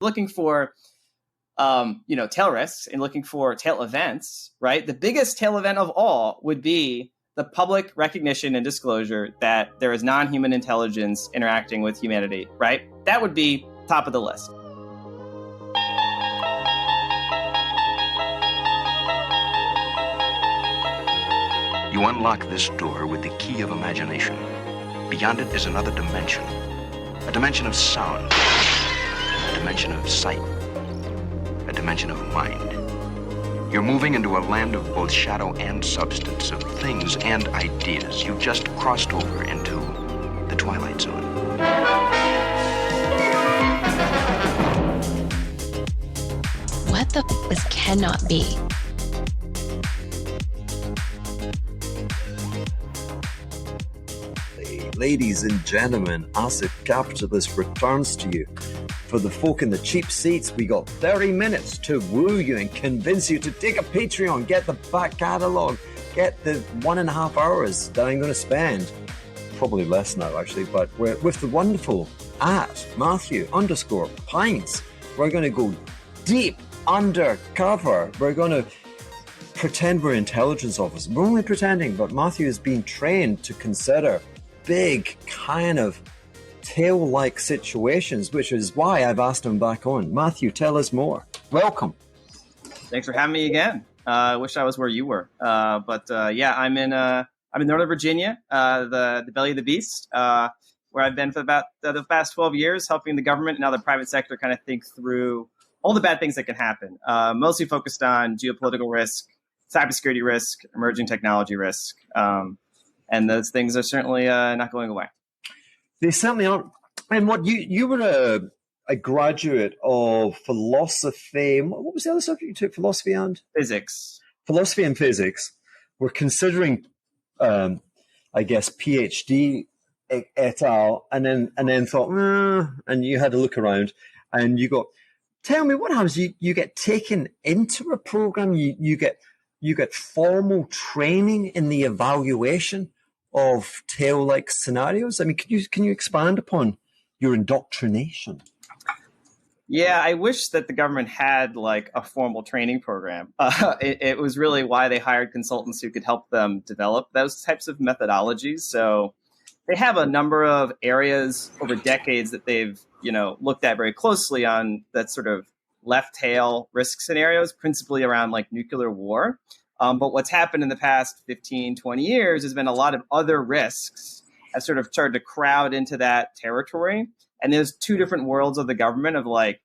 looking for, tail risks and looking for tail events, right? The biggest tail event of all would be the public recognition and disclosure that there is non-human intelligence interacting with humanity, right? That would be top of the list. You unlock this door with the key of imagination. Beyond it is another dimension. A dimension of sound. A dimension of sight. A dimension of mind. You're moving into a land of both shadow and substance, of things and ideas. You've just crossed over into the Twilight Zone. What the f is cannot be? Ladies and gentlemen, Acid Capitalist returns to you. For the folk in the cheap seats, we got 30 minutes to woo you and convince you to take a Patreon, get the back catalogue, get the 1.5 hours that I'm going to spend. Probably less now, actually, but we're with the wonderful @Matthew_Pines. We're going to go deep undercover. We're going to pretend we're intelligence officers. We're only pretending, but Matthew is being trained to consider big kind of tail-like situations, which is why I've asked him back on. Matthew, tell us more. Welcome. Thanks for having me again. I wish I was where you were, but I'm in Northern Virginia, the belly of the beast, where I've been for about the past 12 years, helping the government and now the private sector kind of think through all the bad things that can happen. Mostly focused on geopolitical risk, cybersecurity risk, emerging technology risk. And those things are certainly not going away. They certainly aren't. And what you were a graduate of philosophy. What was the other subject you took? Philosophy and physics. Philosophy and physics. We're considering, I guess, PhD et al. And then thought, and you had to look around, and you got. Tell me what happens. You get taken into a program. You get formal training in the evaluation of tail-like scenarios. I mean, can you expand upon your indoctrination? Yeah, I wish that the government had like a formal training program. It was really why they hired consultants who could help them develop those types of methodologies. So they have a number of areas over decades that they've, looked at very closely on that sort of left tail risk scenarios, principally around like nuclear war. But what's happened in the past 15, 20 years has been a lot of other risks have sort of started to crowd into that territory. And there's two different worlds of the government of like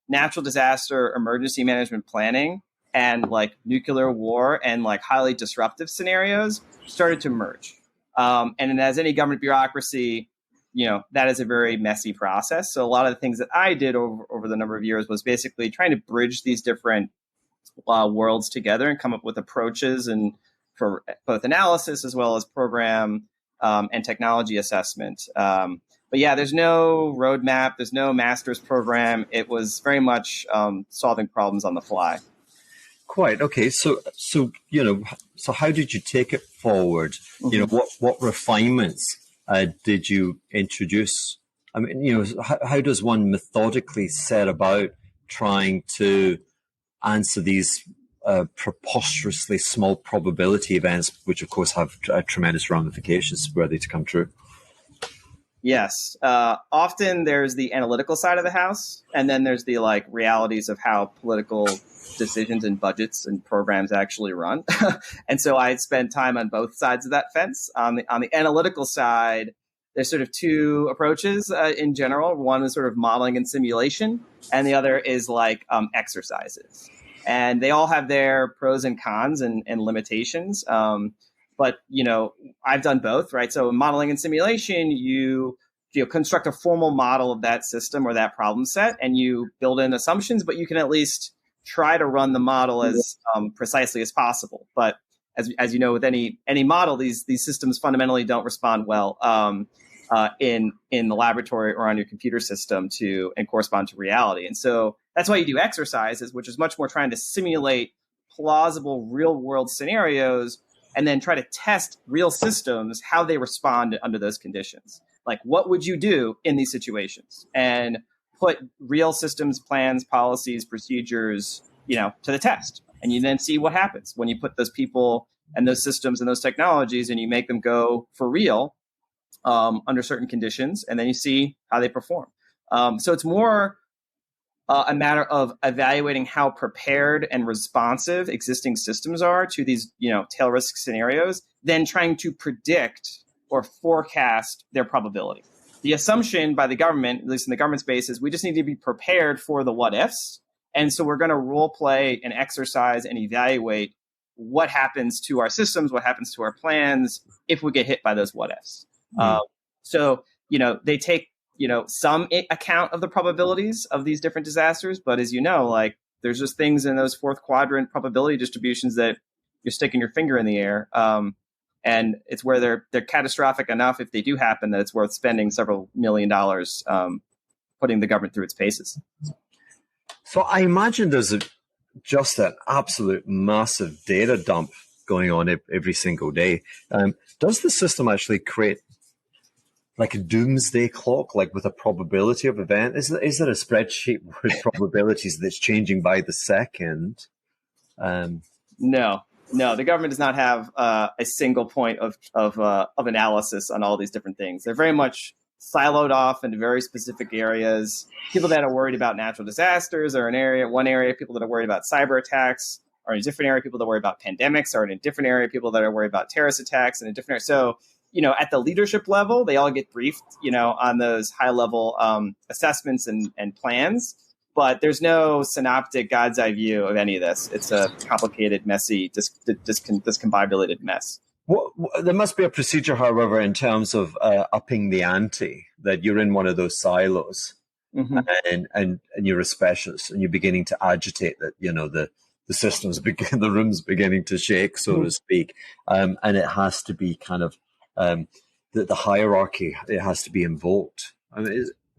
natural disaster, emergency management planning, and like nuclear war and like highly disruptive scenarios started to merge. And as any government bureaucracy, that is a very messy process. So a lot of the things that I did over the number of years was basically trying to bridge these different worlds together and come up with approaches and for both analysis as well as program and technology assessment. But yeah, there's no roadmap. There's no master's program. It was very much solving problems on the fly. Quite. Okay. So how did you take it forward? Mm-hmm. What refinements did you introduce? I mean, how does one methodically set about trying to answer these preposterously small probability events, which of course have tremendous ramifications were they to come true? Yes. Often there's the analytical side of the house, and then there's the like realities of how political decisions and budgets and programs actually run. And so I spent time on both sides of that fence. On the analytical side, there's sort of two approaches in general. One is sort of modeling and simulation, and the other is like exercises. And they all have their pros and cons and limitations. But, I've done both, right? So modeling and simulation, you construct a formal model of that system or that problem set, and you build in assumptions, but you can at least try to run the model as precisely as possible. But as you know, with any model, these systems fundamentally don't respond well in the laboratory or on your computer system and correspond to reality. And so that's why you do exercises, which is much more trying to simulate plausible real world scenarios and then try to test real systems, how they respond under those conditions. Like, what would you do in these situations? And put real systems, plans, policies, procedures, to the test. And you then see what happens when you put those people and those systems and those technologies and you make them go for real under certain conditions, and then you see how they perform. So it's more a matter of evaluating how prepared and responsive existing systems are to these, tail risk scenarios, than trying to predict or forecast their probability. The assumption by the government, at least in the government space, is we just need to be prepared for the what ifs. And so we're going to role play and exercise and evaluate what happens to our systems, what happens to our plans if we get hit by those what ifs. So, they take, some account of the probabilities of these different disasters. But as you know, like there's just things in those fourth quadrant probability distributions that you're sticking your finger in the air. And it's where they're catastrophic enough if they do happen that it's worth spending several $1 million putting the government through its paces. So I imagine there's just an absolute massive data dump going on every single day. Does the system actually create like a doomsday clock, like with a probability of event? Is there a spreadsheet with probabilities that's changing by the second? No, the government does not have a single point of analysis on all these different things. They're very much siloed off into very specific areas. People that are worried about natural disasters are in one area. People that are worried about cyber attacks are in a different area. People that worry about pandemics are in a different area. People that are worried about terrorist attacks in a different area. So, at the leadership level, they all get briefed, on those high level assessments and plans. But there's no synoptic God's eye view of any of this. It's a complicated, messy, discombobulated mess. There must be a procedure, however, in terms of upping the ante, that you're in one of those silos, and you're a specialist, and you're beginning to agitate that, the systems the room's beginning to shake, so to speak, and it has to be kind of the hierarchy. It has to be invoked.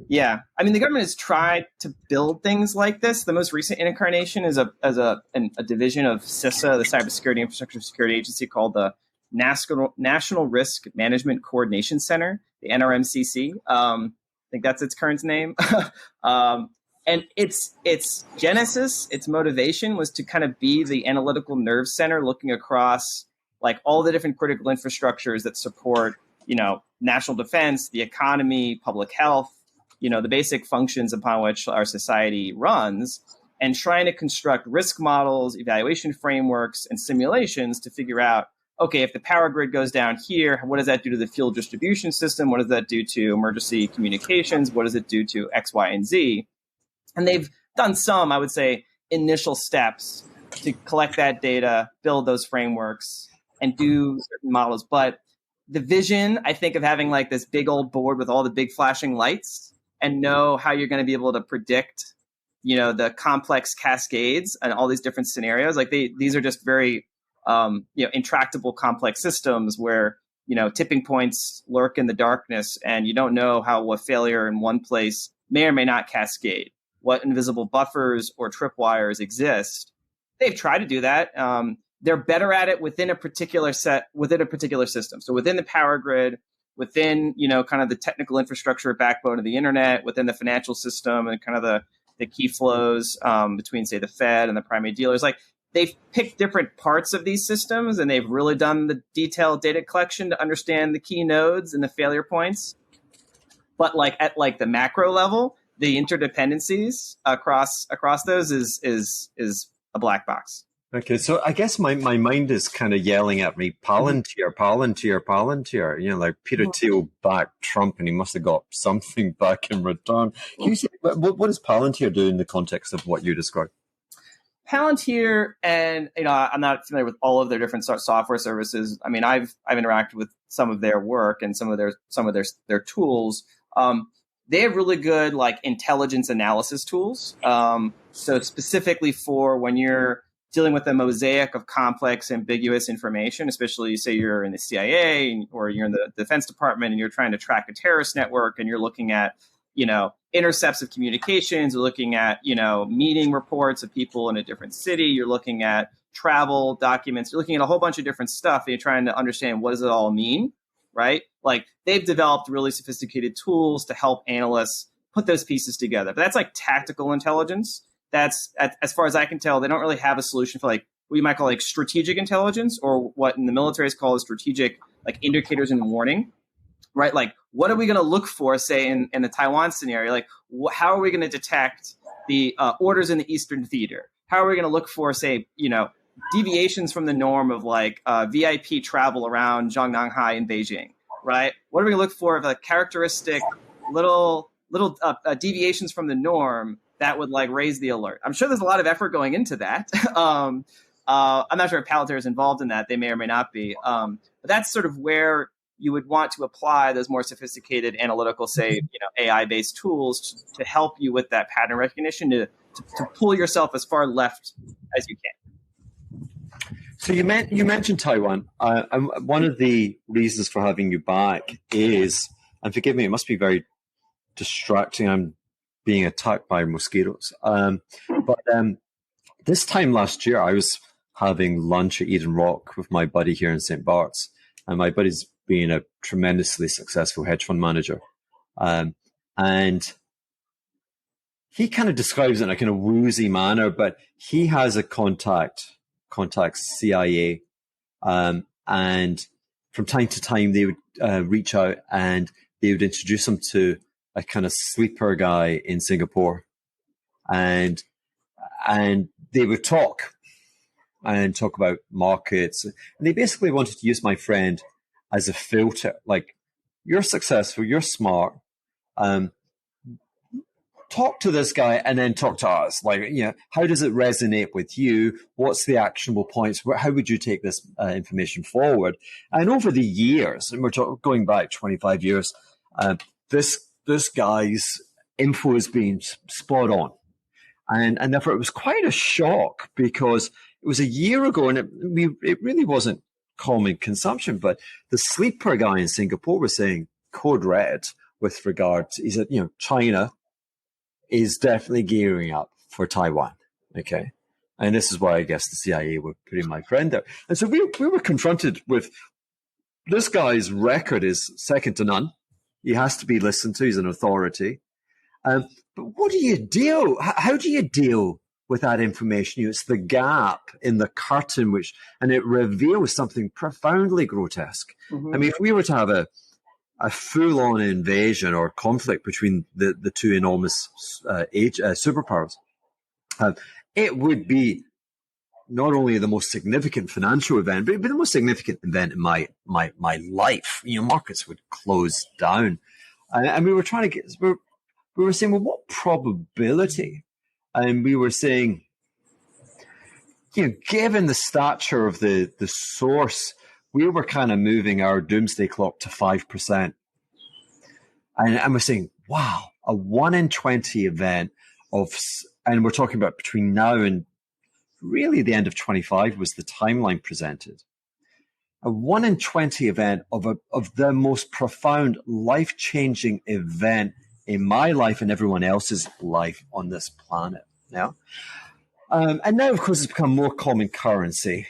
Yeah, the government has tried to build things like this. The most recent incarnation is a division of CISA, the Cybersecurity Infrastructure Security Agency, called the National Risk Management Coordination Center, the NRMCC. I think that's its current name. And its genesis, its motivation was to kind of be the analytical nerve center looking across like all the different critical infrastructures that support, national defense, the economy, public health, the basic functions upon which our society runs, and trying to construct risk models, evaluation frameworks, and simulations to figure out, okay, if the power grid goes down here, what does that do to the fuel distribution system? What does that do to emergency communications? What does it do to X, Y, and Z? And they've done some, I would say, initial steps to collect that data, build those frameworks, and do certain models. But the vision, I think, of having like this big old board with all the big flashing lights and know how you're going to be able to predict, the complex cascades and all these different scenarios. Like these are just very, intractable, complex systems where, tipping points lurk in the darkness, and you don't know how a failure in one place may or may not cascade. What invisible buffers or tripwires exist. They've tried to do that. They're better at it within a particular system. So within the power grid, within, kind of the technical infrastructure backbone of the internet, within the financial system and kind of the key flows between, say, the Fed and the primary dealers. Like they've picked different parts of these systems and they've really done the detailed data collection to understand the key nodes and the failure points. But like at like the macro level, the interdependencies across those is a black box. Okay, so I guess my mind is kind of yelling at me, Palantir, like Peter Thiel backed Trump and he must have got something back in return. Can you say, what does Palantir do in the context of what you described? Palantir, and I'm not familiar with all of their different software services. I've interacted with some of their work and some of their tools. They have really good like intelligence analysis tools. So specifically for when you're dealing with a mosaic of complex, ambiguous information, especially say you're in the CIA or you're in the Defense Department and you're trying to track a terrorist network and you're looking at, intercepts of communications, you're looking at, meeting reports of people in a different city, you're looking at travel documents, you're looking at a whole bunch of different stuff and you're trying to understand what does it all mean, right? Like they've developed really sophisticated tools to help analysts put those pieces together. But that's like tactical intelligence. That's, as far as I can tell, they don't really have a solution for like what you might call like strategic intelligence, or what in the military is called strategic like indicators and warning, right? Like, what are we going to look for, say, in the Taiwan scenario? Like, how are we going to detect the orders in the Eastern Theater? How are we going to look for, say, deviations from the norm of like VIP travel around Zhongnanhai in Beijing, right? What are we going to look for of a characteristic little deviations from the norm that would like raise the alert? I'm sure there's a lot of effort going into that. I'm not sure if Palantir is involved in that. They may or may not be. But that's sort of where you would want to apply those more sophisticated analytical, say, AI-based tools to help you with that pattern recognition, to pull yourself as far left as you can. So you mentioned Taiwan. One of the reasons for having you back is, and forgive me, it must be very distracting. I'm being attacked by mosquitoes. But this time last year, I was having lunch at Eden Rock with my buddy here in St. Bart's, and my buddy's being a tremendously successful hedge fund manager. And he kind of describes it in a kind of woozy manner, but he has a contacts CIA. And from time to time, they would reach out and they would introduce him to a kind of sleeper guy in Singapore. And they would talk about markets. And they basically wanted to use my friend as a filter. Like, you're successful, you're smart. Talk to this guy and then talk to us. Like, how does it resonate with you? What's the actionable points? How would you take this information forward? And over the years, and we're going back 25 years, this guy's info has been spot on. And therefore it was quite a shock, because it was a year ago and it really wasn't common consumption, but the sleeper guy in Singapore was saying code red with regard to, he said, China is definitely gearing up for Taiwan. Okay. And this is why I guess the CIA were putting my friend there. And so we were confronted with this guy's record is second to none. He has to be listened to. He's an authority. But what do you do? How do you deal with that information? It's the gap in the curtain, and it reveals something profoundly grotesque. Mm-hmm. I mean, if we were to have a full-on invasion or conflict between the two enormous superpowers, it would be not only the most significant financial event, but it would be the most significant event in my life. Markets would close down, and we were trying to we were saying, well, what probability? And we were saying, given the stature of the source, we were kind of moving our doomsday clock to 5%. And we're saying, wow, a 1 in 20 event and we're talking about between now and really the end of 25 was the timeline presented. A 1 in 20 event of the most profound, life-changing event in my life and everyone else's life on this planet now. And now, of course, it's become more common currency.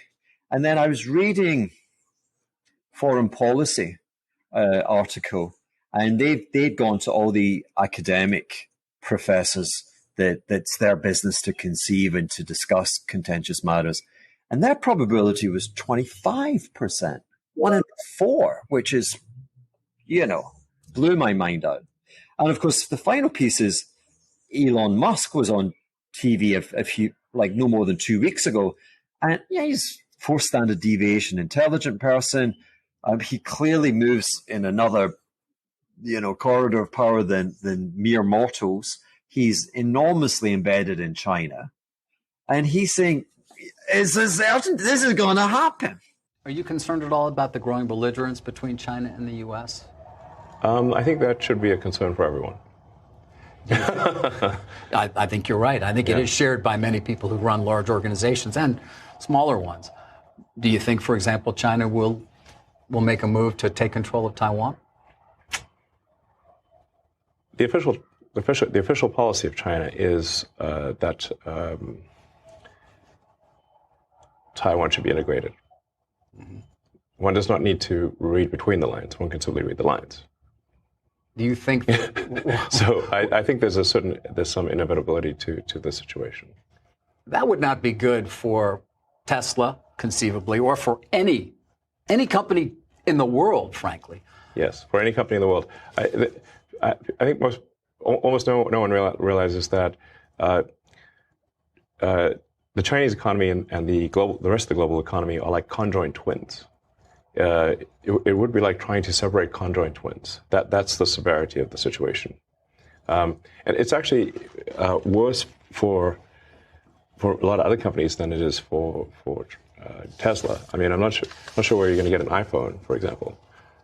And then I was reading foreign policy article, and they'd gone to all the academic professors that's their business to conceive and to discuss contentious matters. And their probability was 25%, 1 in 4, which is, blew my mind out. And of course, the final piece is Elon Musk was on TV a few, like no more than 2 weeks ago. And he's 4 standard deviation intelligent person. He clearly moves in another, corridor of power than mere mortals. He's enormously embedded in China. And he's saying, this is going to happen. Are you concerned at all about the growing belligerence between China and the U.S.? I think that should be a concern for everyone. I think you're right. I think it is shared by many people who run large organizations and smaller ones. Do you think, for example, China will make a move to take control of Taiwan? The official policy of China is that Taiwan should be integrated. Mm-hmm. One does not need to read between the lines. One can simply read the lines. Do you think So I think there's some inevitability to the situation. that would not be good for Tesla, conceivably, or for any company in the world, frankly? Yes, for any company in the world. I think almost no one realizes that the Chinese economy and the rest of the global economy are like conjoined twins. It would be like trying to separate conjoined twins. That's the severity of the situation, and it's actually worse for a lot of other companies than it is for Tesla. I mean, I'm not sure where you're going to get an iPhone, for example.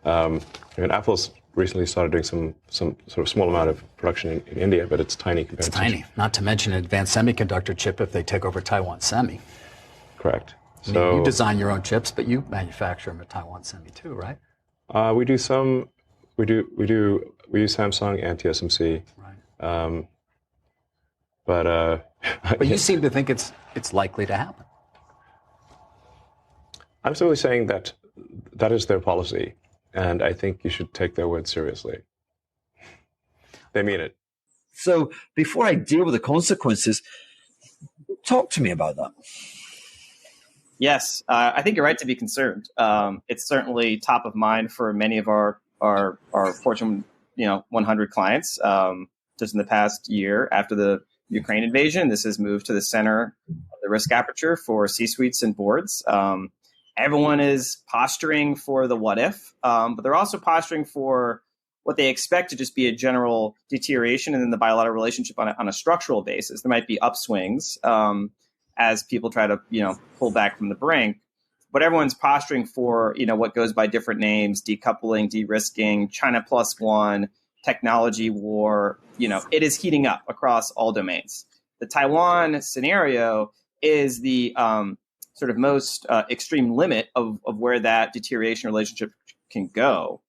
Apple's recently started doing some sort of small amount of production in India, but it's tiny compared to... It's tiny, not to mention an advanced semiconductor chip if they take over Taiwan Semi. Correct. I mean, you design your own chips, but you manufacture them at Taiwan Semi too, right? We use Samsung and TSMC. Right. But you seem to think it's likely to happen. I'm simply saying that is their policy, and I think you should take their word seriously. They mean it. So before I deal with the consequences, talk to me about that. Yes, I think you're right to be concerned. It's certainly top of mind for many of our Fortune 100 clients. Just in the past year after the Ukraine invasion, this has moved to the center of the risk aperture for C-suites and boards. Everyone is posturing for the what if, but they're also posturing for what they expect to just be a general deterioration in the bilateral relationship on a structural basis. There might be upswings as people try to pull back from the brink, but everyone's posturing for what goes by different names: decoupling, de-risking, China plus one, technology war. It is heating up across all domains. The Taiwan scenario is the sort of most extreme limit of where that deterioration relationship can go.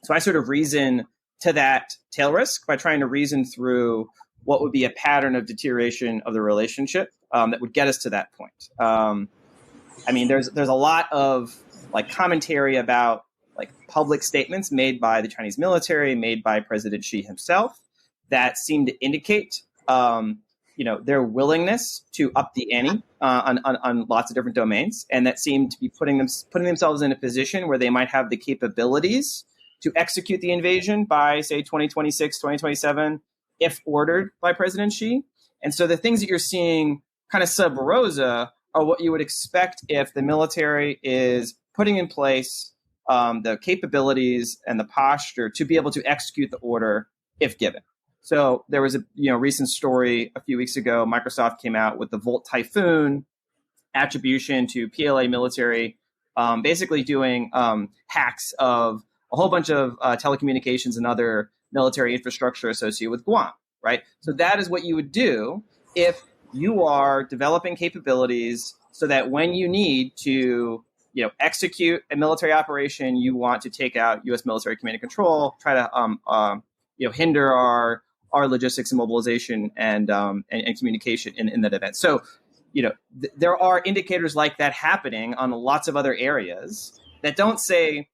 So I sort of reason to that tail risk by trying to reason through what would be a pattern of deterioration of the relationship that would get us to that point. I mean, there's a lot of commentary about public statements made by the Chinese military, made by President Xi himself, that seem to indicate their willingness to up the ante on lots of different domains, and that seem to be putting themselves in a position where they might have the capabilities to execute the invasion by, say, 2026, 2027, if ordered by President Xi. And so the things that you're seeing kind of sub rosa are what you would expect if the military is putting in place the capabilities and the posture to be able to execute the order if given. So there was a recent story a few weeks ago. Microsoft came out with the Volt Typhoon attribution to PLA military, basically doing hacks of a whole bunch of telecommunications and other military infrastructure associated with Guam, right? So that is what you would do if you are developing capabilities so that when you need to execute a military operation, you want to take out U.S. military command and control, try to hinder our logistics and mobilization and communication in that event. So, there are indicators like that happening on lots of other areas that don't say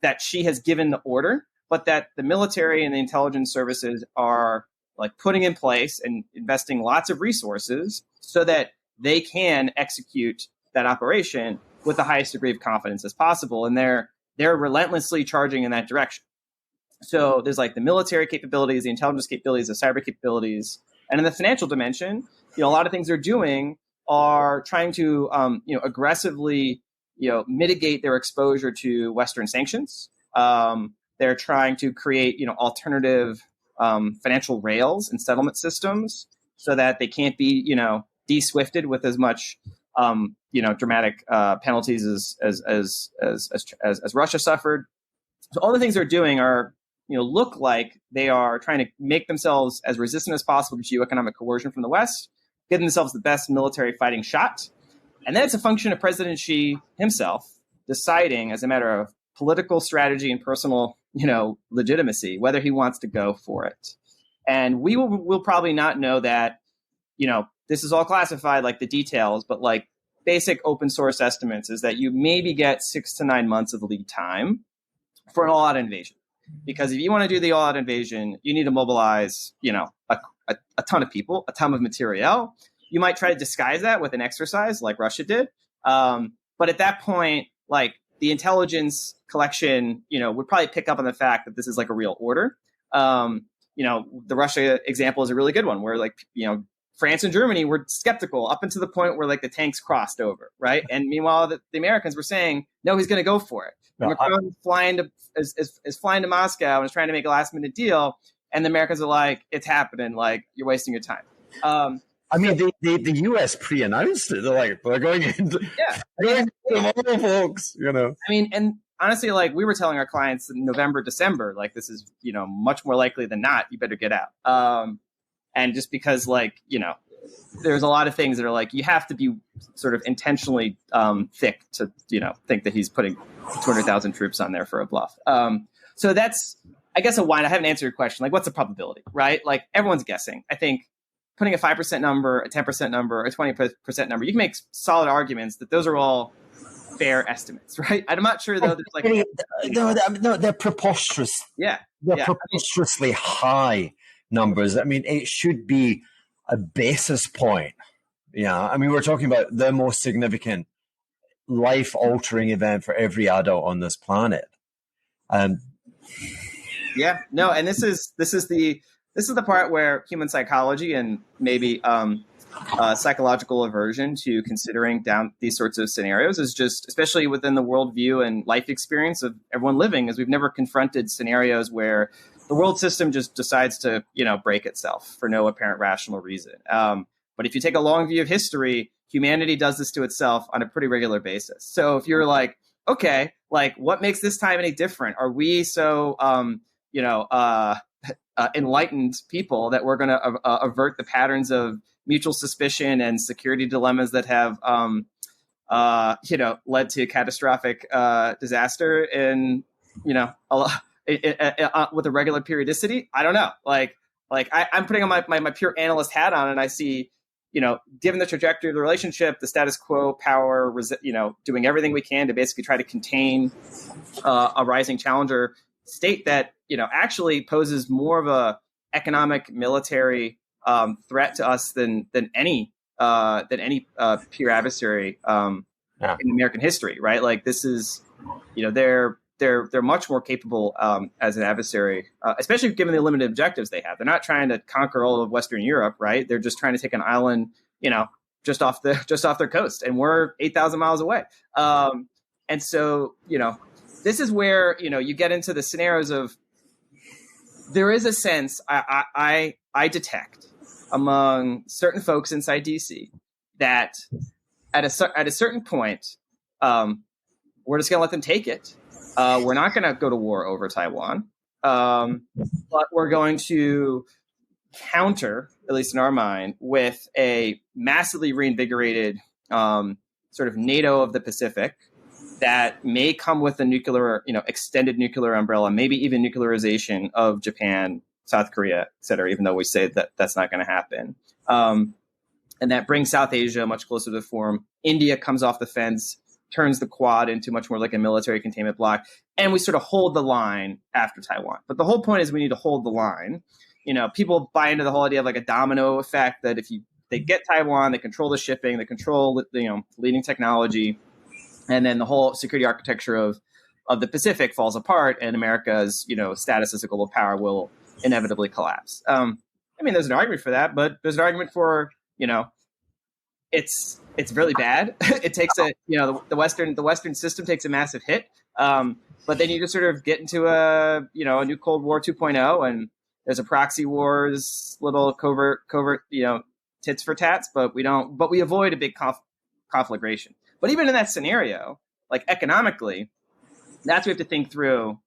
that she has given the order, but that the military and the intelligence services are putting in place and investing lots of resources so that they can execute that operation with the highest degree of confidence as possible. And they're relentlessly charging in that direction. So there's the military capabilities, the intelligence capabilities, the cyber capabilities. And in the financial dimension, a lot of things they're doing are trying to, aggressively, mitigate their exposure to Western sanctions. They're trying to create, alternative financial rails and settlement systems so that they can't be, de-swifted with as much, dramatic penalties as Russia suffered. So all the things they're doing are, look like they are trying to make themselves as resistant as possible to economic coercion from the West, give themselves the best military fighting shot. And then it's a function of President Xi himself deciding, as a matter of political strategy and personal, legitimacy, whether he wants to go for it. And we'll probably not know that, this is all classified, the details, but basic open source estimates is that you maybe get 6 to 9 months of lead time for an all-out invasion. because if you want to do the all-out invasion, you need to mobilize, a ton of people, a ton of materiel. You might try to disguise that with an exercise like Russia did. But at that point, like the intelligence collection, would probably pick up on the fact that this is like a real order. The Russia example is a really good one where France and Germany were skeptical up until the point where like the tanks crossed over, right? And meanwhile, the Americans were saying, no, he's going to go for it. No, Macron is flying to Moscow and is trying to make a last minute deal. And the Americans are like, it's happening. Like, you're wasting your time. The U.S. pre-announced it. They're like, we're going into tomorrow, folks. And honestly, like we were telling our clients in November, December, like this is, much more likely than not, you better get out. And just because there's a lot of things that are like, you have to be sort of intentionally thick to, think that he's putting 200,000 troops on there for a bluff. So that's, I guess, I haven't answered your question. Like, what's the probability, right? Like everyone's guessing. I think putting a 5% number, a 10% number, a 20% number, you can make solid arguments that those are all fair estimates, right? I'm not sure though. There's like no, they're preposterous. Yeah, they're preposterously high numbers. I mean, it should be a basis point. Yeah, I mean, we're talking about the most significant life-altering event for every adult on this planet. Yeah, no, and this is the part where human psychology and maybe psychological aversion to considering down these sorts of scenarios is just, especially within the worldview and life experience of everyone living, is we've never confronted scenarios where the world system just decides to, break itself for no apparent rational reason. But if you take a long view of history, humanity does this to itself on a pretty regular basis. So if you're like, okay, like what makes this time any different? Are we so, enlightened people that we're going to avert the patterns of mutual suspicion and security dilemmas that have, led to catastrophic disaster in, with a regular periodicity? I don't know. I'm putting on my pure analyst hat on, and I see, given the trajectory of the relationship, the status quo, power, doing everything we can to basically try to contain a rising challenger state that, actually poses more of a economic military threat to us than any peer adversary in American history, right? Like this is, they're much more capable as an adversary, especially given the limited objectives they have. They're not trying to conquer all of Western Europe, right? They're just trying to take an island, just off their coast, and we're 8,000 miles away. And so, this is where you get into the scenarios of there is a sense I detect among certain folks inside DC that at a certain point we're just going to let them take it. We're not going to go to war over Taiwan, but we're going to counter, at least in our mind, with a massively reinvigorated sort of NATO of the Pacific that may come with a nuclear, extended nuclear umbrella, maybe even nuclearization of Japan, South Korea, et cetera, even though we say that that's not going to happen. And that brings South Asia much closer to the form. India comes off the fence, turns the Quad into much more like a military containment bloc, and we sort of hold the line after Taiwan. But the whole point is we need to hold the line. People buy into the whole idea of like a domino effect, that if they get Taiwan, they control the shipping, they control leading technology, and then the whole security architecture of the Pacific falls apart, and America's status as a global power will inevitably collapse. There's an argument for that, but there's an argument for it's really bad. It takes the Western system takes a massive hit, but then you just sort of get into a new Cold War 2.0, and there's a proxy wars, little covert tits for tats, but we avoid a big conflagration. But even in that scenario, like economically, that's what we have to think through.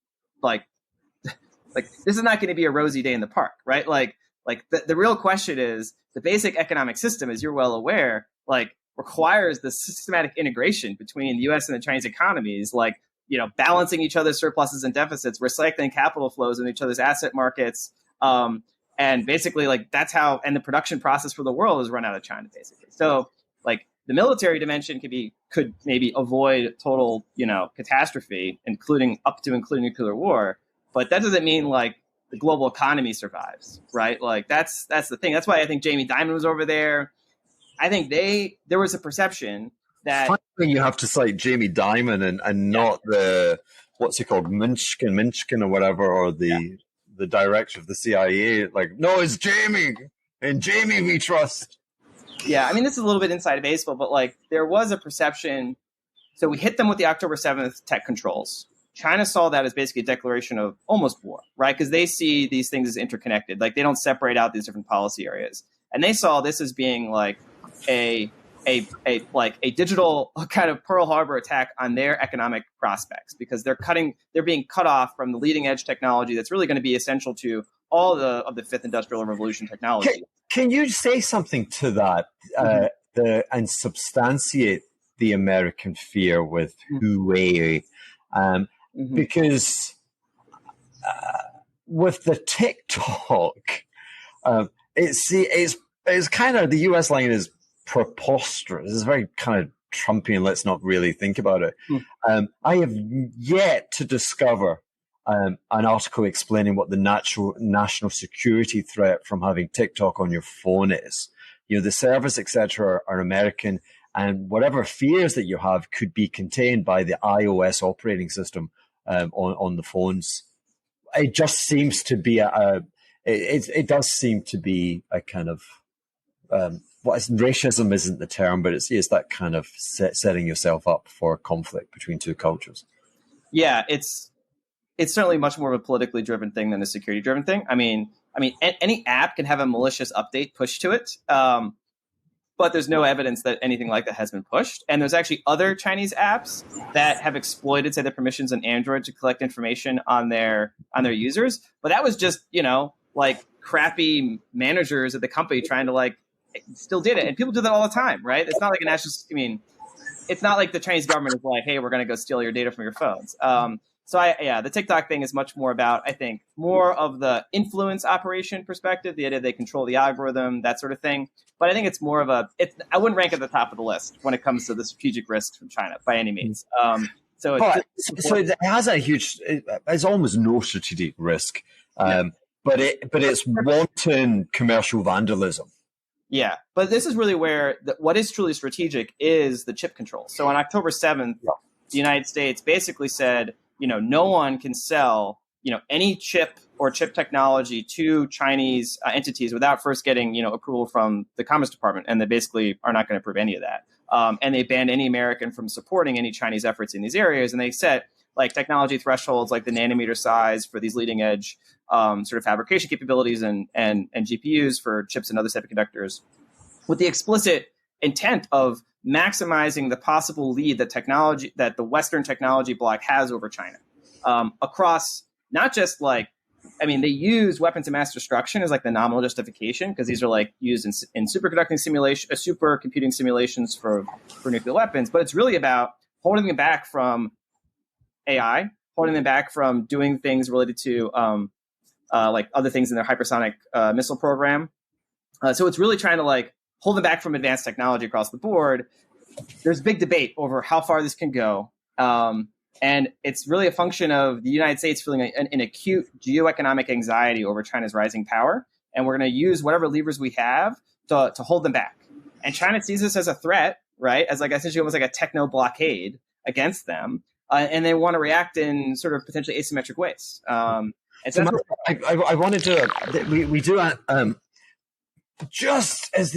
Like this is not going to be a rosy day in the park, right? Like the real question is the basic economic system, as you're well aware, requires the systematic integration between the U.S. and the Chinese economies, balancing each other's surpluses and deficits, recycling capital flows in each other's asset markets, and basically that's how. And the production process for the world is run out of China, basically. So the military dimension could maybe avoid total, catastrophe, including nuclear war. but that doesn't mean like the global economy survives, right? Like that's the thing. That's why I think Jamie Dimon was over there. I think there was a perception that finally you have to cite Jamie Dimon and not the what's he called, Minskin or whatever, or the director of the CIA. Like, no, it's Jamie, and Jamie we trust. Yeah, I mean, this is a little bit inside baseball, but like there was a perception. So we hit them with the October 7th tech controls. China saw that as basically a declaration of almost war, right? Because they see these things as interconnected. Like they don't separate out these different policy areas, and they saw this as being like a digital kind of Pearl Harbor attack on their economic prospects, because they're being cut off from the leading edge technology that's really going to be essential to all of the fifth industrial revolution technology. Can you say something to that and substantiate the American fear with Huawei? Because with the TikTok, it's kind of, the US line is preposterous. It's very kind of Trumpian. Let's not really think about it. I have yet to discover an article explaining what the national security threat from having TikTok on your phone is. You know, the servers, etc., are American, and whatever fears that you have could be contained by the iOS operating system on the phones. It just seems to be it does seem to be a kind of racism isn't the term, but it's that kind of setting yourself up for a conflict between two cultures. Yeah, it's certainly much more of a politically driven thing than a security driven thing. I mean, any app can have a malicious update pushed to it, but there's no evidence that anything like that has been pushed. And there's actually other Chinese apps that have exploited, say, the permissions on Android to collect information on their users. But that was just, like crappy managers at the company trying to like still did it. And people do that all the time, right? It's not like it's not like the Chinese government is like, hey, we're going to go steal your data from your phones. The TikTok thing is much more about, I think, more of the influence operation perspective, the idea they control the algorithm, that sort of thing. But I think it's more of I wouldn't rank at the top of the list when it comes to the strategic risks from China by any means. So it has a huge, it's almost no strategic risk, but it's wanton commercial vandalism. Yeah, but this is really where what is truly strategic is the chip control. So on October 7th, the United States basically said, no one can sell, any chip or chip technology to Chinese entities without first getting, approval from the Commerce Department. And they basically are not going to approve any of that. And they banned any American from supporting any Chinese efforts in these areas. And they set like technology thresholds, like the nanometer size for these leading edge sort of fabrication capabilities and GPUs for chips and other semiconductors, with the explicit intent of maximizing the possible lead that the Western technology bloc has over China across not just they use weapons of mass destruction as like the nominal justification, because these are like used in superconducting supercomputing simulations for nuclear weapons, but it's really about holding them back from AI, holding them back from doing things related to like other things in their hypersonic missile program. So it's really trying to like hold them back from advanced technology across the board. There's big debate over how far this can go. And it's really a function of the United States feeling an acute geoeconomic anxiety over China's rising power. And we're going to use whatever levers we have to hold them back. And China sees this as a threat, right? As like essentially almost like a techno blockade against them. And they want to react in sort of potentially asymmetric ways. So I wanted to, we do, just as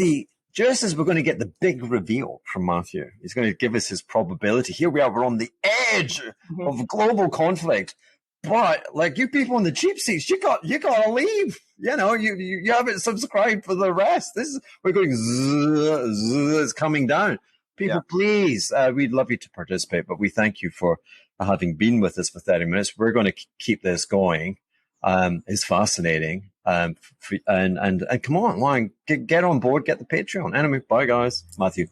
we're going to get the big reveal from Matthew, he's going to give us his probability. Here we are, we're on the edge of global conflict. But like you people in the cheap seats, you gotta leave. You haven't subscribed for the rest. We're going it's coming down. People, please, we'd love you to participate, but we thank you for having been with us for 30 minutes. We're going to keep this going. It's fascinating. And come on, get on board, get the Patreon. Anyway, bye guys. Matthew.